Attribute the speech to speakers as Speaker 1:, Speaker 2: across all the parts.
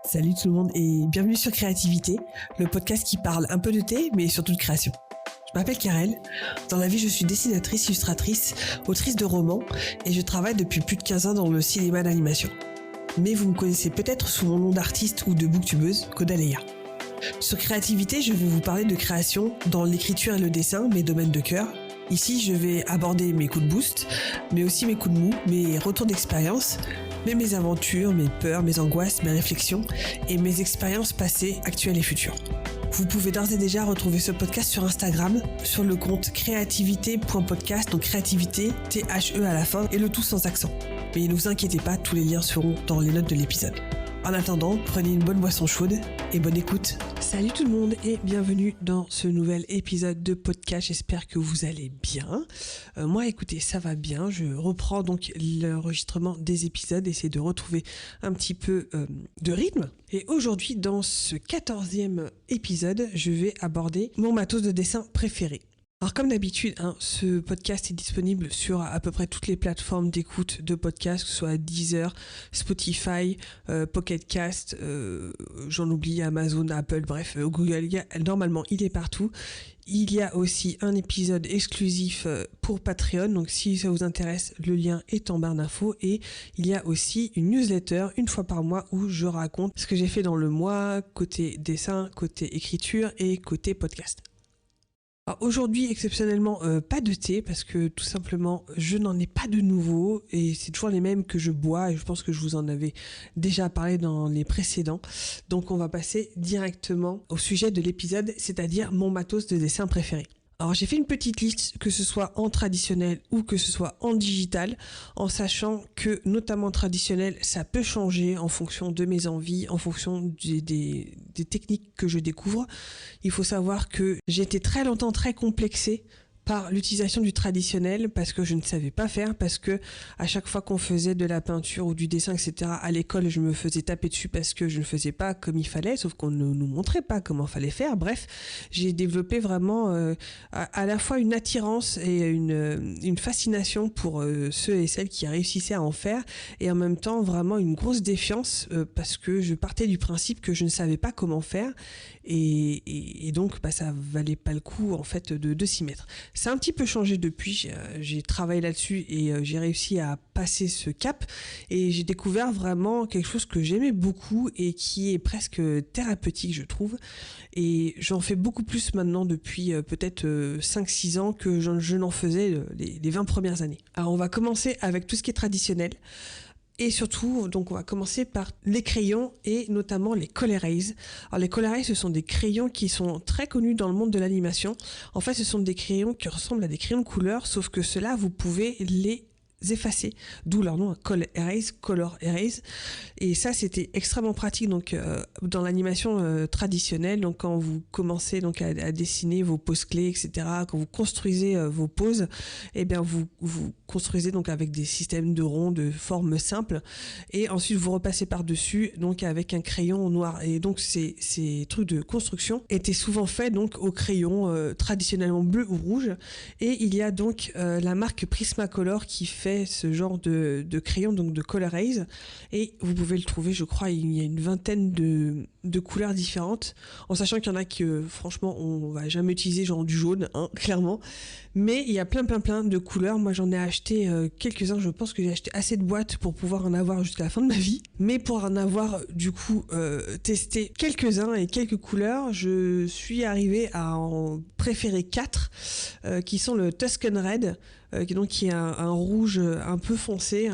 Speaker 1: Salut tout le monde et bienvenue sur Créativité, le podcast qui parle un peu de thé mais surtout de création. Je m'appelle Karel, dans la vie je suis dessinatrice, illustratrice, autrice de romans et je travaille depuis plus de 15 ans dans le cinéma d'animation. Mais vous me connaissez peut-être sous mon nom d'artiste ou de booktubeuse, Kodaleya. Sur Créativité, je vais vous parler de création dans l'écriture et le dessin, mes domaines de cœur. Ici, je vais aborder mes coups de boost, mais aussi mes coups de mou, mes retours d'expérience, mes aventures, mes peurs, mes angoisses, mes réflexions et mes expériences passées, actuelles et futures. Vous pouvez d'ores et déjà retrouver ce podcast sur Instagram, sur le compte créativité.podcast, donc créativité, T-H-E à la fin, et le tout sans accent. Mais ne vous inquiétez pas, tous les liens seront dans les notes de l'épisode. En attendant, prenez une bonne boisson chaude et bonne écoute. Salut tout le monde et bienvenue dans ce nouvel épisode de podcast. J'espère que vous allez bien. Moi, écoutez, ça va bien. Je reprends donc l'enregistrement des épisodes, essayer de retrouver un petit peu de rythme. Et aujourd'hui, dans ce 14e épisode, je vais aborder mon matos de dessin préféré. Alors comme d'habitude, ce podcast est disponible sur à peu près toutes les plateformes d'écoute de podcasts, que ce soit Deezer, Spotify, Pocket Cast, j'en oublie, Amazon, Apple, bref, Google, normalement il est partout. Il y a aussi un épisode exclusif pour Patreon, donc si ça vous intéresse, le lien est en barre d'infos. Et il y a aussi une newsletter une fois par mois où je raconte ce que j'ai fait dans le mois, côté dessin, côté écriture et côté podcast. Alors aujourd'hui, exceptionnellement, pas de thé parce que tout simplement, je n'en ai pas de nouveau et c'est toujours les mêmes que je bois et je pense que je vous en avais déjà parlé dans les précédents. Donc on va passer directement au sujet de l'épisode, c'est-à-dire mon matos de dessin préféré. Alors j'ai fait une petite liste, que ce soit en traditionnel ou que ce soit en digital, en sachant que notamment traditionnel, ça peut changer en fonction de mes envies, en fonction des techniques que je découvre. Il faut savoir que j'ai été très longtemps très complexée par l'utilisation du traditionnel parce que je ne savais pas faire, parce que à chaque fois qu'on faisait de la peinture ou du dessin, etc. à l'école, je me faisais taper dessus parce que je ne faisais pas comme il fallait, sauf qu'on ne nous montrait pas comment fallait faire. Bref, j'ai développé vraiment à la fois une attirance et une fascination pour ceux et celles qui réussissaient à en faire, et en même temps vraiment une grosse défiance parce que je partais du principe que je ne savais pas comment faire et donc ça valait pas le coup en fait de s'y mettre. Ça a un petit peu changé depuis, j'ai travaillé là-dessus et j'ai réussi à passer ce cap et j'ai découvert vraiment quelque chose que j'aimais beaucoup et qui est presque thérapeutique, je trouve, et j'en fais beaucoup plus maintenant depuis peut-être 5-6 ans que je n'en faisais les 20 premières années. Alors on va commencer avec tout ce qui est traditionnel. Et surtout, donc on va commencer par les crayons et notamment les Col-Erase. Alors les Col-Erase, ce sont des crayons qui sont très connus dans le monde de l'animation. En fait, ce sont des crayons qui ressemblent à des crayons de couleur, sauf que ceux-là, vous pouvez les effacer, d'où leur nom, Col-Erase, Color Erase. Et ça, c'était extrêmement pratique donc dans l'animation traditionnelle. Donc quand vous commencez donc à dessiner vos poses clés, etc., quand vous construisez vos poses, eh bien vous construisez donc avec des systèmes de ronds de forme simple, et ensuite vous repassez par dessus donc avec un crayon noir. Et donc ces trucs de construction étaient souvent faits donc au crayon traditionnellement bleu ou rouge. Et il y a donc la marque Prismacolor qui fait ce genre de crayon, donc de Col-Erase, et vous pouvez le trouver, je crois, il y a une vingtaine de couleurs différentes, en sachant qu'il y en a que franchement on va jamais utiliser, genre du jaune, clairement, mais il y a plein de couleurs. Moi j'en ai acheté quelques-uns, je pense que j'ai acheté assez de boîtes pour pouvoir en avoir jusqu'à la fin de ma vie, mais pour en avoir du coup testé quelques-uns et quelques couleurs, je suis arrivée à en préférer 4 qui sont le Tuscan Red, qui est un rouge un peu foncé,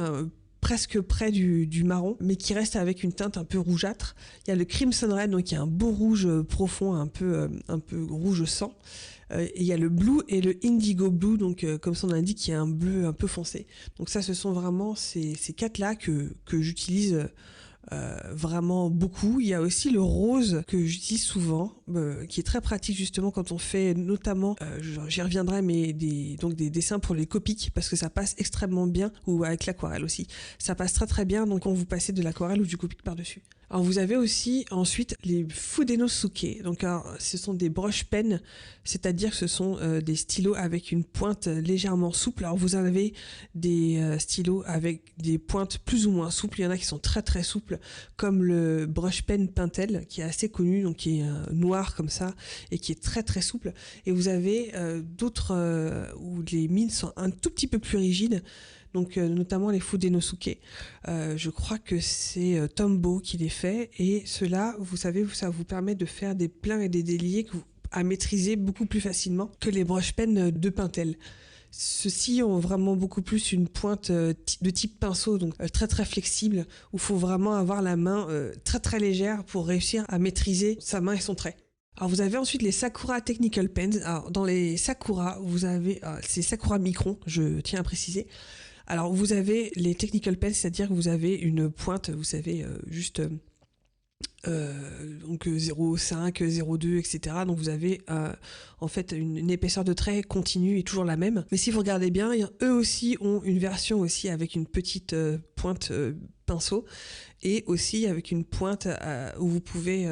Speaker 1: presque près du marron, mais qui reste avec une teinte un peu rougeâtre. Il y a le Crimson Red, donc qui est un beau rouge profond, un peu rouge sang. Et il y a le Blue et le Indigo Blue, donc comme son indique, qui est un bleu un peu foncé. Donc ça, ce sont vraiment ces 4-là que j'utilise vraiment beaucoup. Il y a aussi le rose que j'utilise souvent, qui est très pratique justement quand on fait notamment, j'y reviendrai, mais des dessins pour les Copics, parce que ça passe extrêmement bien, ou avec l'aquarelle aussi. Ça passe très très bien donc quand vous passez de l'aquarelle ou du Copic par-dessus. Alors vous avez aussi ensuite les Fudenosuke. Donc ce sont des broches pennes, c'est-à-dire que ce sont des stylos avec une pointe légèrement souple. Alors vous en avez des stylos avec des pointes plus ou moins souples. Il y en a qui sont très très souples, comme le brush pen Pentel qui est assez connu, donc qui est noir comme ça et qui est très très souple. Et vous avez d'autres où les mines sont un tout petit peu plus rigides. Donc notamment les Fudenosuke. Je crois que c'est Tombow qui les fait, et ceux-là, vous savez, ça vous permet de faire des pleins et des déliés à maîtriser beaucoup plus facilement que les brush pens de Pentel. Ceux-ci ont vraiment beaucoup plus une pointe de type pinceau, donc très très flexible, où il faut vraiment avoir la main très très légère pour réussir à maîtriser sa main et son trait. Alors vous avez ensuite les Sakura Technical Pens. Alors dans les Sakura, vous avez c'est Sakura Micron, je tiens à préciser. Alors vous avez les Technical Pens, c'est-à-dire que vous avez une pointe, vous savez, juste donc 0,5, 0,2, etc. Donc vous avez en fait une épaisseur de trait continue et toujours la même. Mais si vous regardez bien, eux aussi ont une version aussi avec une petite pointe pinceau, et aussi avec une pointe où vous pouvez,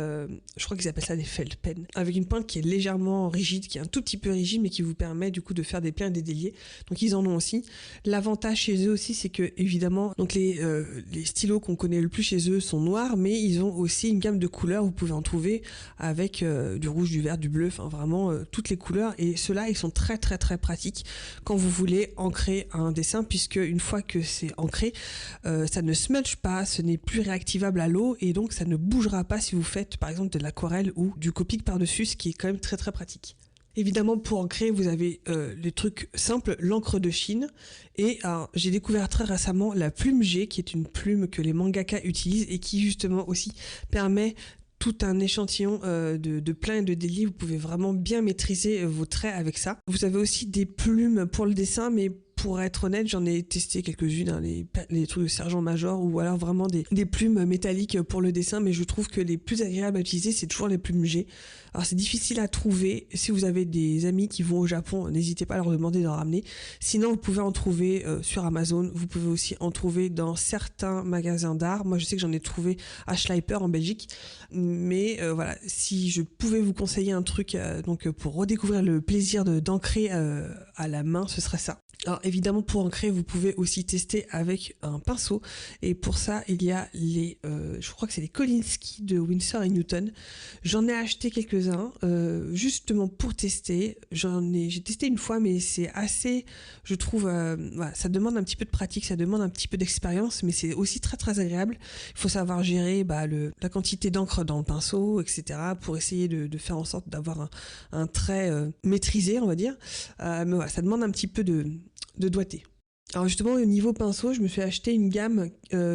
Speaker 1: je crois qu'ils appellent ça des felt pens, avec une pointe qui est légèrement rigide, qui est un tout petit peu rigide, mais qui vous permet du coup de faire des pleins et des déliés. Donc ils en ont aussi. L'avantage chez eux aussi, c'est que évidemment, donc les stylos qu'on connaît le plus chez eux sont noirs, mais ils ont aussi une gamme de couleurs. Vous pouvez en trouver avec du rouge, du vert, du bleu, enfin vraiment toutes les couleurs. Et ceux-là, ils sont très très très pratiques quand vous voulez ancrer un dessin, puisque une fois que c'est ancré, ça ne smudge pas, ce n'est plus réactivable à l'eau, et donc ça ne bougera pas si vous faites par exemple de l'aquarelle ou du Copic par-dessus, ce qui est quand même très très pratique. Évidemment, pour ancrer, vous avez les trucs simples, l'encre de Chine, et j'ai découvert très récemment la plume G, qui est une plume que les mangaka utilisent et qui justement aussi permet tout un échantillon de plein et de déliés. Vous pouvez vraiment bien maîtriser vos traits avec ça. Vous avez aussi des plumes pour le dessin, mais pour être honnête, j'en ai testé quelques-unes, hein, les trucs de sergent-major, ou alors vraiment des plumes métalliques pour le dessin, mais je trouve que les plus agréables à utiliser, c'est toujours les plumes G. Alors c'est difficile à trouver. Si vous avez des amis qui vont au Japon, n'hésitez pas à leur demander d'en ramener. Sinon, vous pouvez en trouver sur Amazon. Vous pouvez aussi en trouver dans certains magasins d'art. Moi, je sais que j'en ai trouvé à Schleiper en Belgique. Mais voilà, si je pouvais vous conseiller un truc donc pour redécouvrir le plaisir d'ancrer à la main, ce serait ça. Alors évidemment, pour ancrer, vous pouvez aussi tester avec un pinceau, et pour ça il y a je crois que c'est les Kolinsky de Winsor & Newton. J'en ai acheté quelques-uns justement pour tester. J'ai testé une fois, mais c'est assez, je trouve, voilà, ça demande un petit peu de pratique, ça demande un petit peu d'expérience, mais c'est aussi très très agréable. Il faut savoir gérer la quantité d'encre dans le pinceau, etc., pour essayer de faire en sorte d'avoir un trait maîtrisé, on va dire. Mais voilà, ça demande un petit peu de doigté. Alors justement, au niveau pinceau, je me suis acheté une gamme,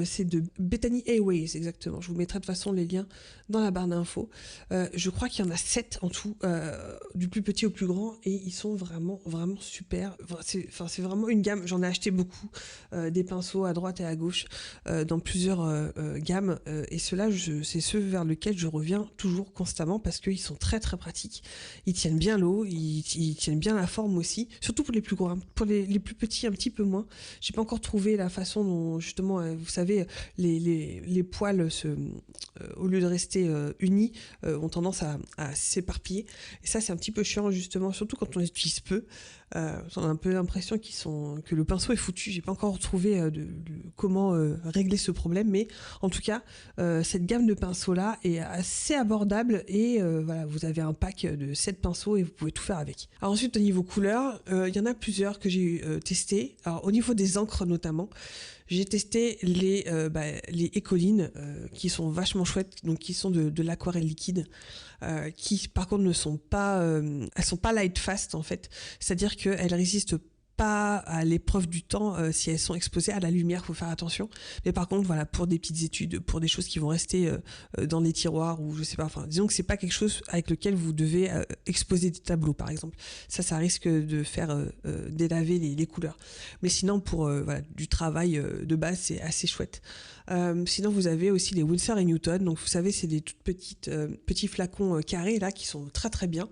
Speaker 1: c'est de Bethany Airways exactement. Je vous mettrai de toute façon les liens dans la barre d'infos. Je crois qu'il y en a 7 en tout, du plus petit au plus grand, et ils sont vraiment vraiment super. C'est vraiment une gamme. J'en ai acheté beaucoup, des pinceaux à droite et à gauche, dans plusieurs gammes, et ceux-là, c'est ceux vers lesquels je reviens toujours constamment, parce qu'ils sont très très pratiques. Ils tiennent bien l'eau, ils tiennent bien la forme aussi, surtout pour les plus gros. Pour les plus petits, un petit peu moins. J'ai pas encore trouvé la façon dont, justement, vous savez, les poils, au lieu de rester unis, ont tendance à s'éparpiller. Et ça, c'est un petit peu chiant, justement, surtout quand on les utilise peu. On a un peu l'impression que le pinceau est foutu. J'ai pas encore trouvé comment régler ce problème, mais en tout cas, cette gamme de pinceaux-là est assez abordable, et voilà, vous avez un pack de 7 pinceaux et vous pouvez tout faire avec. Alors ensuite, au niveau couleur, il y en a plusieurs que j'ai testé. Alors au niveau des encres notamment, j'ai testé les Ecoline, qui sont vachement chouettes, donc qui sont de l'aquarelle liquide, qui par contre ne sont pas, elles sont pas light fast en fait, c'est-à-dire qu'elles résistent pas à l'épreuve du temps si elles sont exposées à la lumière, faut faire attention. Mais par contre, voilà, pour des petites études, pour des choses qui vont rester dans les tiroirs, ou je sais pas, enfin, disons que c'est pas quelque chose avec lequel vous devez exposer des tableaux, par exemple. Ça risque de faire délaver les couleurs. Mais sinon, pour voilà, du travail de base, c'est assez chouette. Sinon, vous avez aussi les Winsor & Newton. Donc, vous savez, c'est des toutes petits flacons carrés là qui sont très très bien.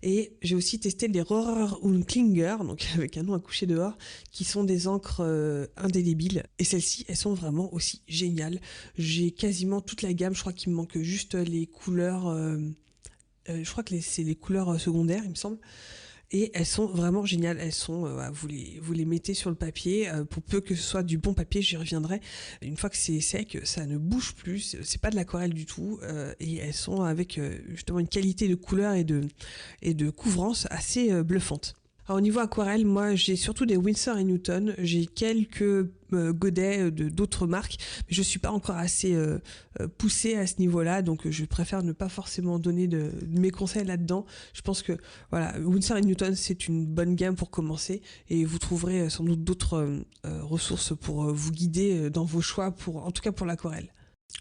Speaker 1: Et j'ai aussi testé les Rohrer und Klinger, donc avec un nom un coucher dehors, qui sont des encres indélébiles. Et celles-ci, elles sont vraiment aussi géniales. J'ai quasiment toute la gamme, je crois qu'il me manque juste les couleurs, je crois que c'est les couleurs secondaires, il me semble. Et elles sont vraiment géniales. Elles sont, vous les mettez sur le papier, pour peu que ce soit du bon papier, j'y reviendrai. Une fois que c'est sec, ça ne bouge plus. C'est pas de l'aquarelle du tout. Et elles sont avec justement une qualité de couleur et de couvrance assez bluffante. Alors, au niveau aquarelle, moi j'ai surtout des Winsor & Newton, j'ai quelques godets d'autres marques, mais je suis pas encore assez poussée à ce niveau-là, donc je préfère ne pas forcément donner de mes conseils là-dedans. Je pense que voilà, Winsor & Newton c'est une bonne gamme pour commencer, et vous trouverez sans doute d'autres ressources pour vous guider dans vos choix, en tout cas pour l'aquarelle.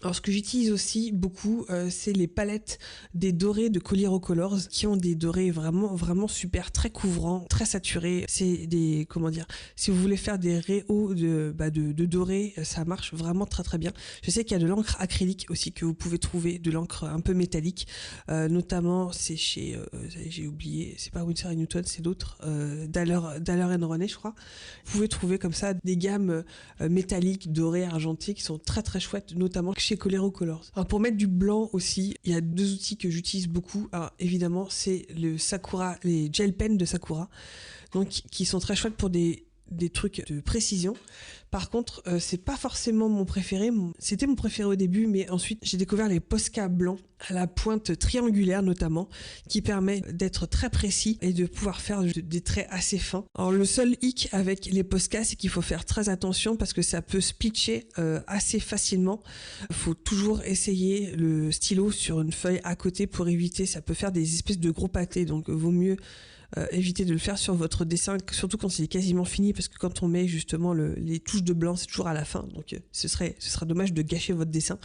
Speaker 1: Alors ce que j'utilise aussi beaucoup, c'est les palettes des dorés de Coliro Colors, qui ont des dorés vraiment super, très couvrants, très saturés. C'est des, comment dire, si vous voulez faire des réhauts de dorés, ça marche vraiment très bien. Je sais qu'il y a de l'encre acrylique aussi que vous pouvez trouver, de l'encre un peu métallique, notamment c'est chez, j'ai oublié, c'est pas Winsor & Newton, c'est d'autres, Daler & Rowney je crois. Vous pouvez trouver comme ça des gammes métalliques, dorées, argentées, qui sont très chouettes, notamment chez Coliro Colors. Alors pour mettre du blanc aussi, il y a deux outils que j'utilise beaucoup. Alors évidemment, c'est le Sakura, les gel pens de Sakura, donc qui sont très chouettes pour des trucs de précision. Par contre, c'est pas forcément mon préféré. C'était mon préféré au début, mais ensuite j'ai découvert les Posca blancs à la pointe triangulaire notamment, qui permet d'être très précis et de pouvoir faire des traits assez fins. Alors le seul hic avec les Posca, c'est qu'il faut faire très attention parce que ça peut splitcher assez facilement. Il faut toujours essayer le stylo sur une feuille à côté pour éviter, ça peut faire des espèces de gros pâtés, donc vaut mieux évitez de le faire sur votre dessin, surtout quand il est quasiment fini, parce que quand on met justement les touches de blanc, c'est toujours à la fin, donc ce sera dommage de gâcher votre dessin.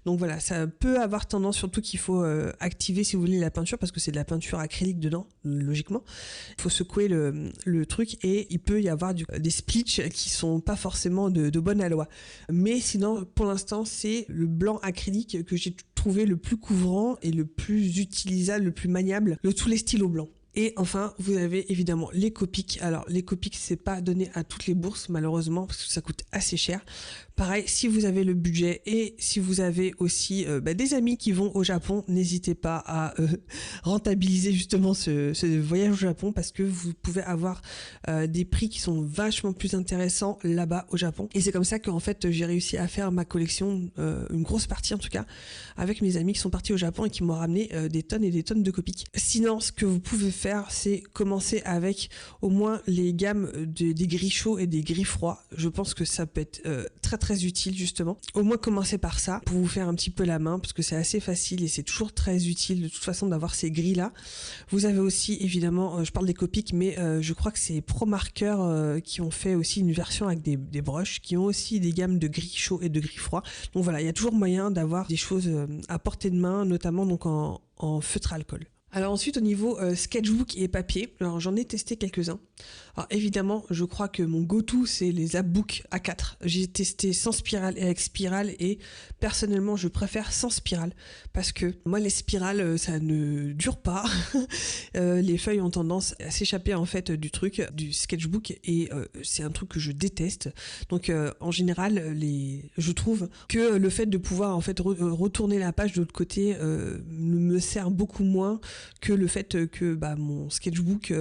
Speaker 1: Donc voilà, ça peut avoir tendance, surtout qu'il faut activer si vous voulez la peinture, parce que c'est de la peinture acrylique dedans, logiquement. Il faut secouer le truc, et il peut y avoir des splitches qui sont pas forcément de bonne aloi. Mais sinon, pour l'instant, c'est le blanc acrylique que j'ai trouvé le plus couvrant et le plus utilisable, le plus maniable de tous les stylos blancs. Et enfin, vous avez évidemment les Copics. Alors, les Copics, c'est pas donné à toutes les bourses, malheureusement, parce que ça coûte assez cher. Pareil, si vous avez le budget et si vous avez aussi des amis qui vont au Japon, n'hésitez pas à rentabiliser justement ce voyage au Japon, parce que vous pouvez avoir des prix qui sont vachement plus intéressants là-bas au Japon. Et c'est comme ça qu'en fait, j'ai réussi à faire ma collection, une grosse partie en tout cas, avec mes amis qui sont partis au Japon et qui m'ont ramené des tonnes et des tonnes de Copics. Sinon, ce que vous pouvez faire, c'est commencer avec au moins les gammes des gris chauds et des gris froids. Je pense que ça peut être très utile justement. Au moins commencer par ça pour vous faire un petit peu la main, parce que c'est assez facile et c'est toujours très utile de toute façon d'avoir ces gris là. Vous avez aussi évidemment, je parle des Copics, mais je crois que c'est Pro Marker qui ont fait aussi une version avec des brushes qui ont aussi des gammes de gris chaud et de gris froid. Donc voilà, il y a toujours moyen d'avoir des choses à portée de main, notamment donc en feutre alcool. Alors ensuite, au niveau sketchbook et papier, alors j'en ai testé quelques-uns. Alors évidemment, je crois que mon go-to, c'est les Apbook A4. J'ai testé sans spirale et avec spirale, et personnellement, je préfère sans spirale, parce que moi, les spirales, ça ne dure pas. Les feuilles ont tendance à s'échapper en fait du sketchbook, et c'est un truc que je déteste. Donc en général, je trouve que le fait de pouvoir en fait retourner la page de l'autre côté me sert beaucoup moins que le fait que mon sketchbook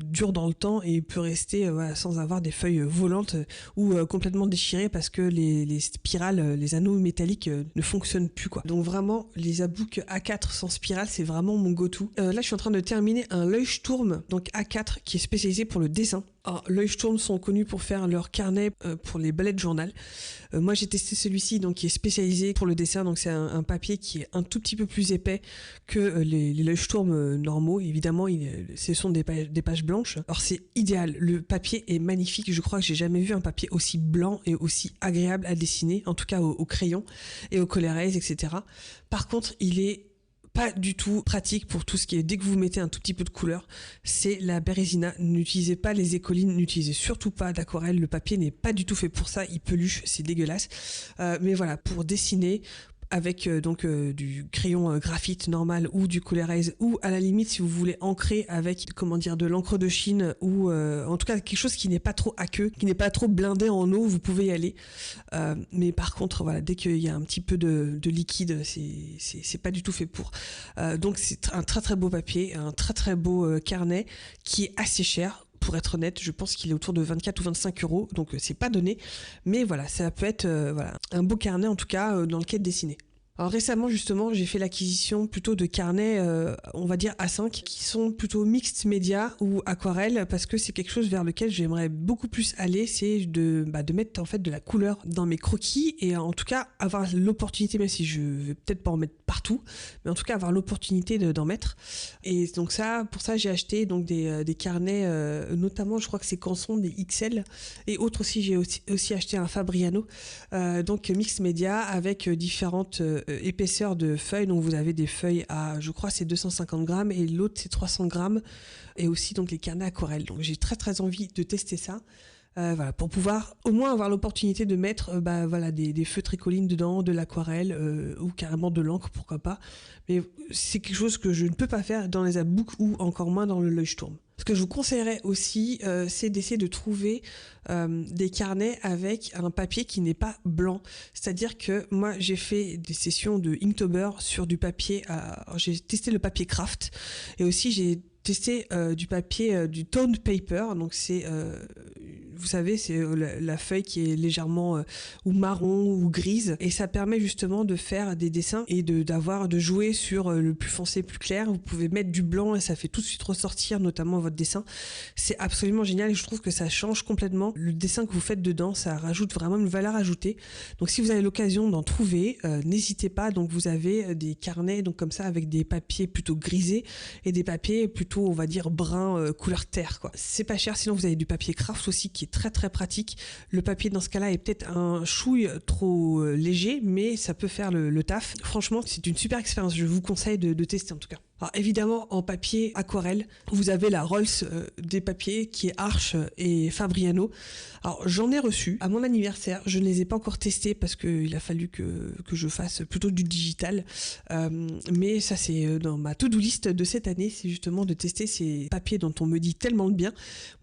Speaker 1: dure dans le temps et peut rester sans avoir des feuilles volantes ou complètement déchirées, parce que les spirales, les anneaux métalliques ne fonctionnent plus quoi. Donc vraiment, les Apbook A4 sans spirale, c'est vraiment mon go-to. Là, je suis en train de terminer un Leuchtturm, donc A4, qui est spécialisé pour le dessin. Alors, Leuchtturm sont connus pour faire leur carnet pour les bullet journal. Moi, j'ai testé celui-ci, donc qui est spécialisé pour le dessin. Donc, c'est un papier qui est un tout petit peu plus épais que les Leuchtturm normaux. Évidemment, ce sont des pages blanches. Alors, c'est idéal. Le papier est magnifique. Je crois que j'ai jamais vu un papier aussi blanc et aussi agréable à dessiner, en tout cas au crayon et au colorize, etc. Par contre, il est pas du tout pratique pour tout ce qui est, dès que vous mettez un tout petit peu de couleur, c'est la bérésina. N'utilisez pas les écolines, n'utilisez surtout pas d'aquarelle, le papier n'est pas du tout fait pour ça, il peluche, c'est dégueulasse. Mais voilà, pour dessiner, avec du crayon graphite normal ou du Colorize, ou à la limite si vous voulez ancrer avec de l'encre de Chine, ou en tout cas quelque chose qui n'est pas trop aqueux, qui n'est pas trop blindé en eau, vous pouvez y aller. Mais par contre, voilà, dès qu'il y a un petit peu de liquide, c'est pas du tout fait pour. Donc c'est un très très beau papier, un très très beau carnet qui est assez cher. Pour être honnête, je pense qu'il est autour de 24 ou 25 euros, donc c'est pas donné. Mais voilà, ça peut être un beau carnet en tout cas dans lequel dessiner. Alors récemment justement j'ai fait l'acquisition plutôt de carnets on va dire A5 qui sont plutôt mixed média ou aquarelle, parce que c'est quelque chose vers lequel j'aimerais beaucoup plus aller, c'est de mettre en fait de la couleur dans mes croquis, et en tout cas avoir l'opportunité, même si je vais peut-être pas en mettre partout, mais en tout cas avoir l'opportunité d'en mettre. Et donc pour ça j'ai acheté donc des carnets notamment je crois que c'est Canson, des XL, et autres aussi. J'ai aussi acheté un Fabriano donc mixed média avec différentes épaisseur de feuilles. Donc vous avez des feuilles à, je crois c'est 250 grammes, et l'autre c'est 300 grammes, et aussi donc les carnets aquarelles. Donc j'ai très très envie de tester ça. Pour pouvoir au moins avoir l'opportunité de mettre des feutres tricolines dedans, de l'aquarelle ou carrément de l'encre, pourquoi pas. Mais c'est quelque chose que je ne peux pas faire dans les Abook, ou encore moins dans le Leuchtturm. Ce que je vous conseillerais aussi, c'est d'essayer de trouver des carnets avec un papier qui n'est pas blanc. C'est-à-dire que moi, j'ai fait des sessions de Inktober sur du papier. J'ai testé le papier craft, et aussi j'ai testé du papier, du toned paper. Donc c'est, vous savez, c'est la feuille qui est légèrement ou marron ou grise, et ça permet justement de faire des dessins et de jouer sur le plus foncé, plus clair. Vous pouvez mettre du blanc et ça fait tout de suite ressortir notamment votre dessin. C'est absolument génial, et je trouve que ça change complètement le dessin que vous faites dedans. Ça rajoute vraiment une valeur ajoutée. Donc si vous avez l'occasion d'en trouver, n'hésitez pas. Donc vous avez des carnets donc comme ça avec des papiers plutôt grisés et des papiers plutôt, on va dire, brun couleur terre, quoi. C'est pas cher. Sinon vous avez du papier craft aussi qui est très très pratique. Le papier dans ce cas-là est peut-être un chouille trop léger, mais ça peut faire le taf. Franchement, c'est une super expérience. Je vous conseille de tester en tout cas. Alors évidemment, en papier aquarelle, vous avez la Rolls des papiers qui est Arch et Fabriano. Alors j'en ai reçu à mon anniversaire. Je ne les ai pas encore testés parce qu'il a fallu que je fasse plutôt du digital. Mais ça, c'est dans ma to-do list de cette année, c'est justement de tester ces papiers dont on me dit tellement de bien.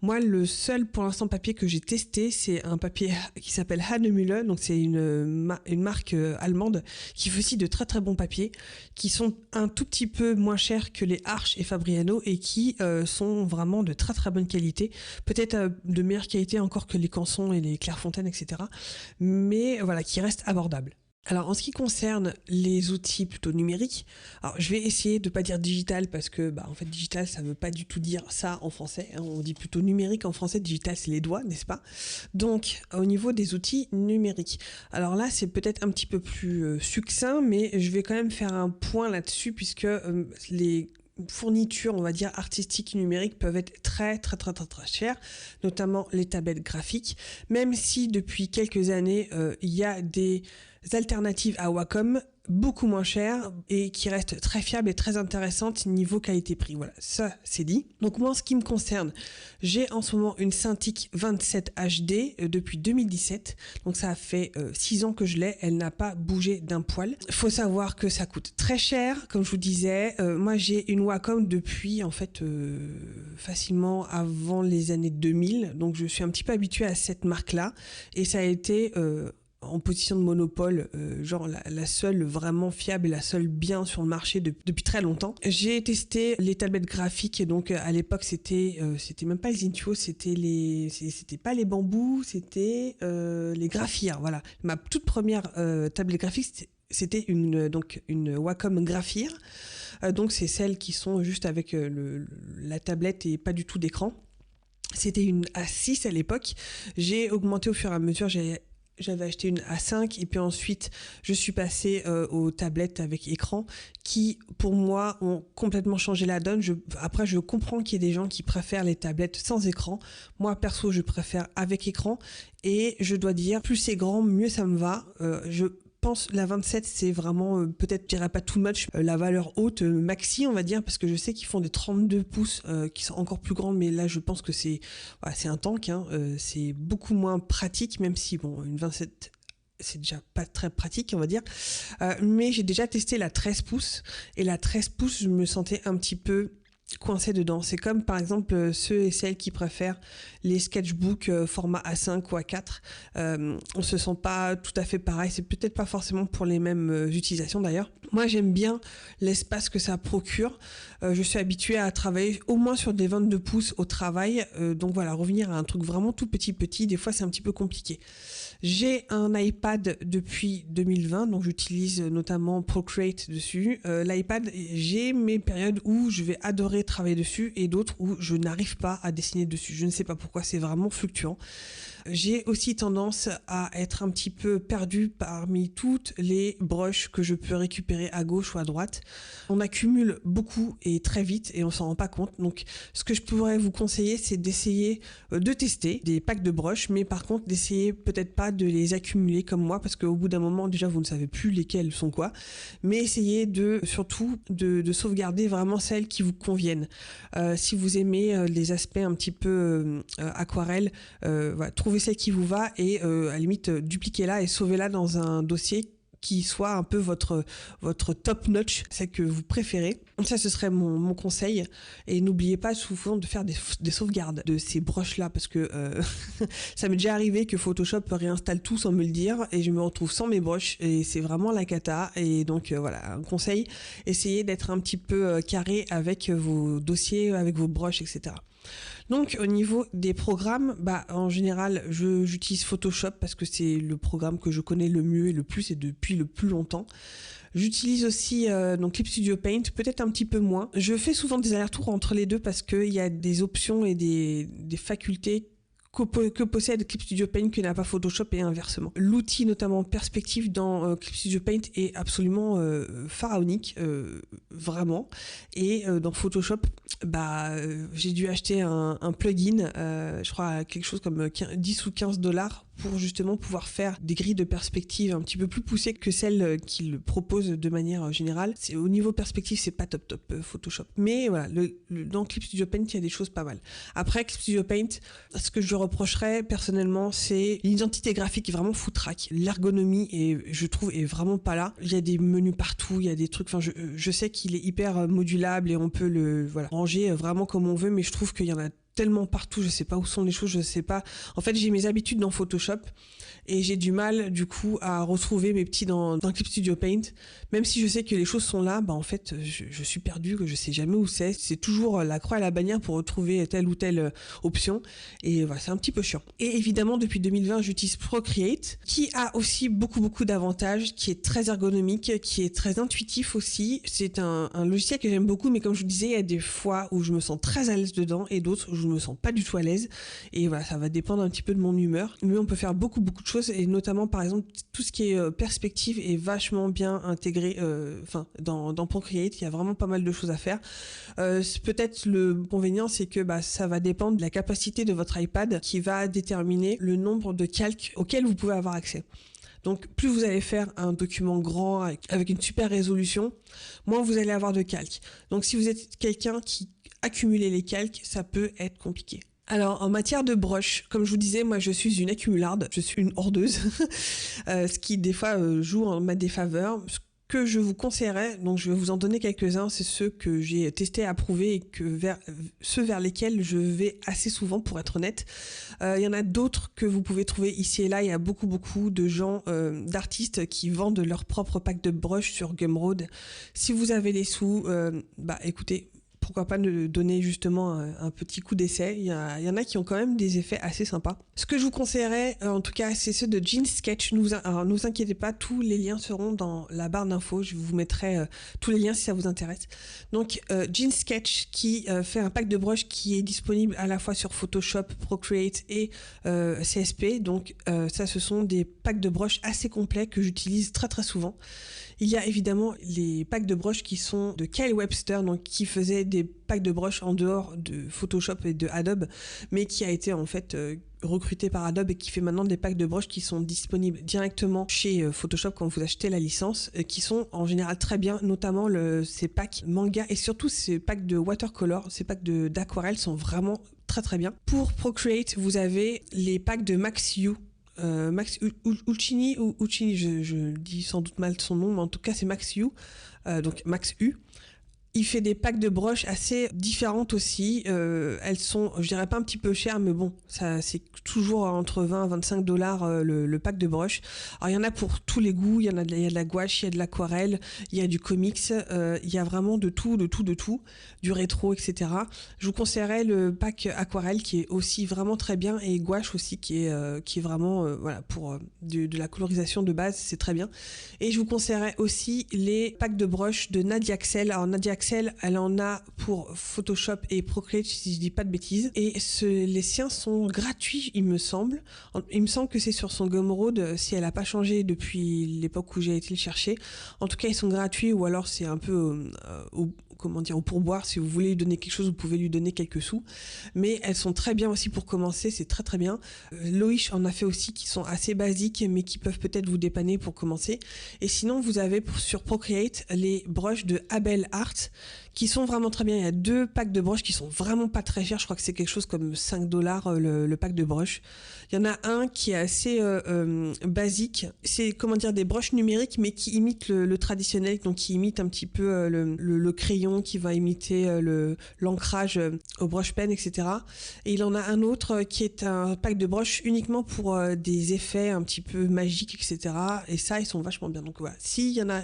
Speaker 1: Moi, le seul pour l'instant papier que j'ai testé, c'est un papier qui s'appelle Hahnemühle. Donc c'est une marque allemande qui fait aussi de très très bons papiers, qui sont un tout petit peu moins chers que les Arch et Fabriano, et qui sont vraiment de très très bonne qualité, peut-être de meilleure qualité encore que les Canson et les Clairefontaine, etc. Mais voilà, qui restent abordables. Alors en ce qui concerne les outils plutôt numériques, alors je vais essayer de pas dire digital, parce que en fait digital ça veut pas du tout dire ça en français, hein. On dit plutôt numérique en français, digital c'est les doigts, n'est-ce pas? Donc au niveau des outils numériques, alors là c'est peut-être un petit peu plus succinct, mais je vais quand même faire un point là-dessus, puisque les fournitures, on va dire, artistiques numériques peuvent être très très très très très chères, notamment les tablettes graphiques, même si depuis quelques années il y a des alternatives à Wacom beaucoup moins chères et qui restent très fiables et très intéressantes niveau qualité-prix. Voilà, ça c'est dit. Donc moi en ce qui me concerne, j'ai en ce moment une Cintiq 27 HD depuis 2017, donc ça fait 6 ans que je l'ai, elle n'a pas bougé d'un poil. Faut savoir que ça coûte très cher, comme je vous disais. Moi j'ai une Wacom depuis en fait facilement avant les années 2000, donc je suis un petit peu habituée à cette marque-là, et ça a été en position de monopole, genre la seule vraiment fiable et la seule bien sur le marché depuis très longtemps. J'ai testé les tablettes graphiques, et donc à l'époque c'était même pas les Intio, c'était pas les bambous, c'était les Graphir. Voilà, ma toute première tablette graphique c'était une Wacom Graphir. Donc c'est celles qui sont juste avec la tablette et pas du tout d'écran. C'était une A6 à l'époque. J'ai augmenté au fur et à mesure. J'avais acheté une A5, et puis ensuite je suis passée aux tablettes avec écran qui pour moi ont complètement changé la donne. Après je comprends qu'il y ait des gens qui préfèrent les tablettes sans écran. Moi perso je préfère avec écran, et je dois dire plus c'est grand mieux ça me va. Je pense la 27 c'est vraiment peut-être, je dirais pas too much, la valeur haute maxi on va dire, parce que je sais qu'ils font des 32 pouces qui sont encore plus grands, mais là je pense que c'est un tank, hein. C'est beaucoup moins pratique, même si bon, une 27 c'est déjà pas très pratique, on va dire. Mais j'ai déjà testé la 13 pouces. Et la 13 pouces, je me sentais un petit peu coincé dedans. C'est comme par exemple ceux et celles qui préfèrent les sketchbooks format A5 ou A4. On se sent pas tout à fait pareil. C'est peut-être pas forcément pour les mêmes utilisations d'ailleurs. Moi j'aime bien l'espace que ça procure. Je suis habituée à travailler au moins sur des 22 pouces au travail. Donc voilà, revenir à un truc vraiment tout petit, des fois c'est un petit peu compliqué. J'ai un iPad depuis 2020, donc j'utilise notamment Procreate dessus. L'iPad, j'ai mes périodes où je vais adorer travailler dessus et d'autres où je n'arrive pas à dessiner dessus. Je ne sais pas pourquoi, c'est vraiment fluctuant. J'ai aussi tendance à être un petit peu perdue parmi toutes les brushes que je peux récupérer à gauche ou à droite. On accumule beaucoup et très vite et on s'en rend pas compte. Donc ce que je pourrais vous conseiller, c'est d'essayer de tester des packs de brushes, mais par contre d'essayer peut-être pas de les accumuler comme moi, parce qu'au bout d'un moment déjà vous ne savez plus lesquelles sont quoi, mais essayez surtout de sauvegarder vraiment celles qui vous conviennent. Si vous aimez les aspects un petit peu aquarelle, voilà, trouvez celle qui vous va et à la limite dupliquez-la et sauvez-la dans un dossier qui soit un peu votre top notch, celle que vous préférez. Ça, ce serait mon conseil. Et n'oubliez pas souvent de faire des sauvegardes de ces broches-là, parce que ça m'est déjà arrivé que Photoshop réinstalle tout sans me le dire, et je me retrouve sans mes broches, et c'est vraiment la cata. Et donc voilà, un conseil, essayez d'être un petit peu carré avec vos dossiers, avec vos broches, etc. Donc au niveau des programmes, en général j'utilise Photoshop parce que c'est le programme que je connais le mieux et le plus et depuis le plus longtemps. J'utilise aussi donc Clip Studio Paint, peut-être un petit peu moins. Je fais souvent des allers-retours entre les deux parce qu'il y a des options et des facultés que possède Clip Studio Paint que n'a pas Photoshop et inversement. L'outil notamment perspective dans Clip Studio Paint est absolument pharaonique, vraiment. Et dans Photoshop, j'ai dû acheter un plugin, je crois à quelque chose comme 10 ou 15 dollars pour justement pouvoir faire des grilles de perspective un petit peu plus poussées que celles qu'il propose de manière générale. C'est au niveau perspective, c'est pas top Photoshop. Mais voilà, dans Clip Studio Paint, il y a des choses pas mal. Après Clip Studio Paint, ce que je reprocherais personnellement, c'est l'identité graphique vraiment foutraque. L'ergonomie je trouve est vraiment pas là. Il y a des menus partout, il y a des trucs. Enfin, je sais qu'il est hyper modulable et on peut le ranger vraiment comme on veut, mais je trouve qu'il y en a tellement partout, je sais pas où sont les choses, je sais pas. En fait, j'ai mes habitudes dans Photoshop et j'ai du mal du coup à retrouver mes petits dans Clip Studio Paint. Même si je sais que les choses sont là, en fait, je suis perdue, que je sais jamais où c'est. C'est toujours la croix et la bannière pour retrouver telle ou telle option. Et voilà, c'est un petit peu chiant. Et évidemment, depuis 2020, j'utilise Procreate, qui a aussi beaucoup d'avantages, qui est très ergonomique, qui est très intuitif aussi. C'est un logiciel que j'aime beaucoup, mais comme je vous disais, il y a des fois où je me sens très à l'aise dedans et d'autres où je me sens pas du tout à l'aise. Et voilà, ça va dépendre un petit peu de mon humeur. Mais on peut faire beaucoup de choses, et notamment, par exemple, tout ce qui est perspective est vachement bien intégré. Dans Procreate, il y a vraiment pas mal de choses à faire. Peut-être le inconvénient, c'est que ça va dépendre de la capacité de votre iPad qui va déterminer le nombre de calques auxquels vous pouvez avoir accès. Donc plus vous allez faire un document grand avec une super résolution, moins vous allez avoir de calques. Donc si vous êtes quelqu'un qui accumule les calques, ça peut être compliqué. Alors, en matière de broche, comme je vous disais, moi je suis une accumularde, je suis une hordeuse, ce qui des fois joue en ma défaveur. Ce que je vous conseillerais, donc je vais vous en donner quelques-uns, c'est ceux que j'ai testés, approuvés et ceux vers lesquels je vais assez souvent, pour être honnête. Il y en a d'autres que vous pouvez trouver ici et là. Il y a beaucoup de gens, d'artistes qui vendent leur propre pack de broches sur Gumroad. Si vous avez les sous, écoutez, pourquoi pas nous donner justement un petit coup d'essai. Il y en a qui ont quand même des effets assez sympas. Ce que je vous conseillerais, en tout cas, c'est ceux de Gene Sketch. Alors, ne vous inquiétez pas, tous les liens seront dans la barre d'infos. Je vous mettrai tous les liens si ça vous intéresse. Donc, Gene Sketch qui fait un pack de broches qui est disponible à la fois sur Photoshop, Procreate et CSP. Donc, ça, ce sont des packs de broches assez complets que j'utilise très souvent. Il y a évidemment les packs de broches qui sont de Kyle Webster, donc qui faisait des packs de broches en dehors de Photoshop et de Adobe, mais qui a été en fait recruté par Adobe et qui fait maintenant des packs de broches qui sont disponibles directement chez Photoshop quand vous achetez la licence, qui sont en général très bien, notamment ces packs manga et surtout ces packs de watercolor, ces packs d'aquarelle sont vraiment très bien. Pour Procreate, vous avez les packs de Max You. Max Uccini ou Uccini, je dis sans doute mal son nom, mais en tout cas c'est Max U, donc Max U. Il fait des packs de broches assez différentes aussi. Elles sont, je dirais pas un petit peu chères, mais bon, ça c'est toujours entre 20 et 25 $ le pack de broches. Alors il y en a pour tous les goûts. Il y a de la gouache, il y a de l'aquarelle, il y a du comics. Il y a vraiment de tout, du rétro, etc. Je vous conseillerais le pack aquarelle qui est aussi vraiment très bien, et gouache aussi qui est vraiment voilà, pour de la colorisation de base, c'est très bien. Et je vous conseillerais aussi les packs de broches de Nadia Axel. Alors Nadia Axel, elle en a pour Photoshop et Procreate, si je dis pas de bêtises. Et les siens sont gratuits, il me semble. Il me semble que c'est sur son Gumroad, si elle a pas changé depuis l'époque où j'ai été le chercher. En tout cas, ils sont gratuits, ou alors c'est un peu au pourboire. Si vous voulez lui donner quelque chose, vous pouvez lui donner quelques sous. Mais elles sont très bien aussi pour commencer, c'est très très bien. Loish en a fait aussi qui sont assez basiques, mais qui peuvent peut-être vous dépanner pour commencer. Et sinon, vous avez sur Procreate les broches de Abel Art, qui sont vraiment très bien. Il y a 2 packs de broches qui sont vraiment pas très chers. Je crois que c'est quelque chose comme 5 $ le pack de broches. Il y en a un qui est assez basique. C'est des broches numériques, mais qui imitent le traditionnel, donc qui imitent un petit peu le crayon, qui va imiter l'ancrage aux broches pennes, etc. Et il en a un autre qui est un pack de broches uniquement pour des effets un petit peu magiques, etc. Et ça, ils sont vachement bien. Donc voilà, s'il y en a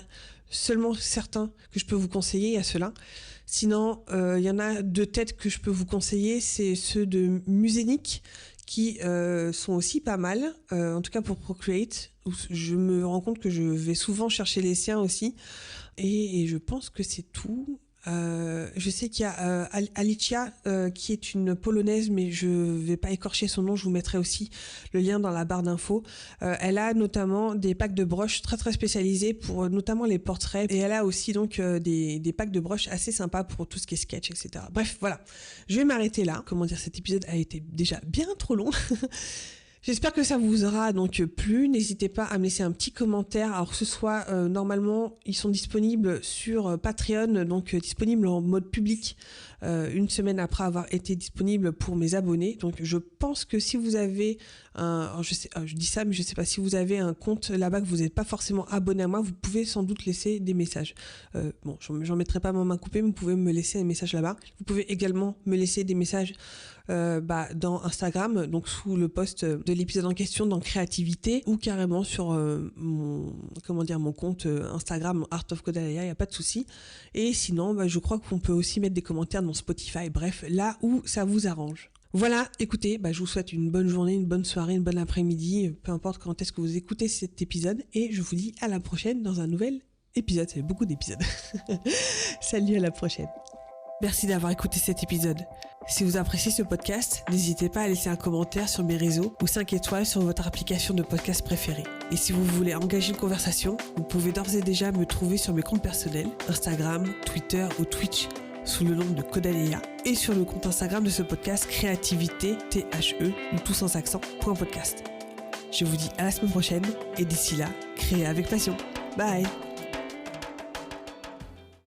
Speaker 1: seulement certains que je peux vous conseiller, il y a ceux-là. Sinon, il y en a 2 têtes que je peux vous conseiller, c'est ceux de Musénique, qui sont aussi pas mal, en tout cas pour Procreate. Je me rends compte que je vais souvent chercher les siens aussi, et je pense que c'est tout. Je sais qu'il y a Alicia qui est une polonaise, mais je vais pas écorcher son nom, je vous mettrai aussi le lien dans la barre d'infos. Elle a notamment des packs de broches très très spécialisés pour notamment les portraits, et elle a aussi donc des packs de broches assez sympas pour tout ce qui est sketch, etc. Bref, voilà, je vais m'arrêter là. Cet épisode a été déjà bien trop long. J'espère que ça vous aura donc plu. N'hésitez pas à me laisser un petit commentaire. Alors que ce soit, normalement, ils sont disponibles sur Patreon, donc disponibles en mode public, une semaine après avoir été disponibles pour mes abonnés. Donc je pense que si vous avez je dis ça, mais je sais pas, si vous avez un compte là-bas, que vous n'êtes pas forcément abonné à moi, vous pouvez sans doute laisser des messages. Bon, j'en mettrai pas ma main coupée, mais vous pouvez me laisser un message là-bas. Vous pouvez également me laisser des messages dans Instagram, donc sous le post de l'épisode en question, dans Créativité, ou carrément sur mon compte Instagram Art of Kodaleya, il n'y a pas de souci. Et sinon, je crois qu'on peut aussi mettre des commentaires dans Spotify, bref, là où ça vous arrange. Voilà, écoutez, je vous souhaite une bonne journée, une bonne soirée, une bonne après-midi, peu importe quand est-ce que vous écoutez cet épisode, et je vous dis à la prochaine dans un nouvel épisode. Ça fait beaucoup d'épisodes. Salut, à la prochaine. Merci d'avoir écouté cet épisode. Si vous appréciez ce podcast, n'hésitez pas à laisser un commentaire sur mes réseaux ou 5 étoiles sur votre application de podcast préférée. Et si vous voulez engager une conversation, vous pouvez d'ores et déjà me trouver sur mes comptes personnels, Instagram, Twitter ou Twitch, sous le nom de Kodaleya, et sur le compte Instagram de ce podcast, Créativité, THE, ou tout sans accent, .podcast. Je vous dis à la semaine prochaine, et d'ici là, créez avec passion. Bye!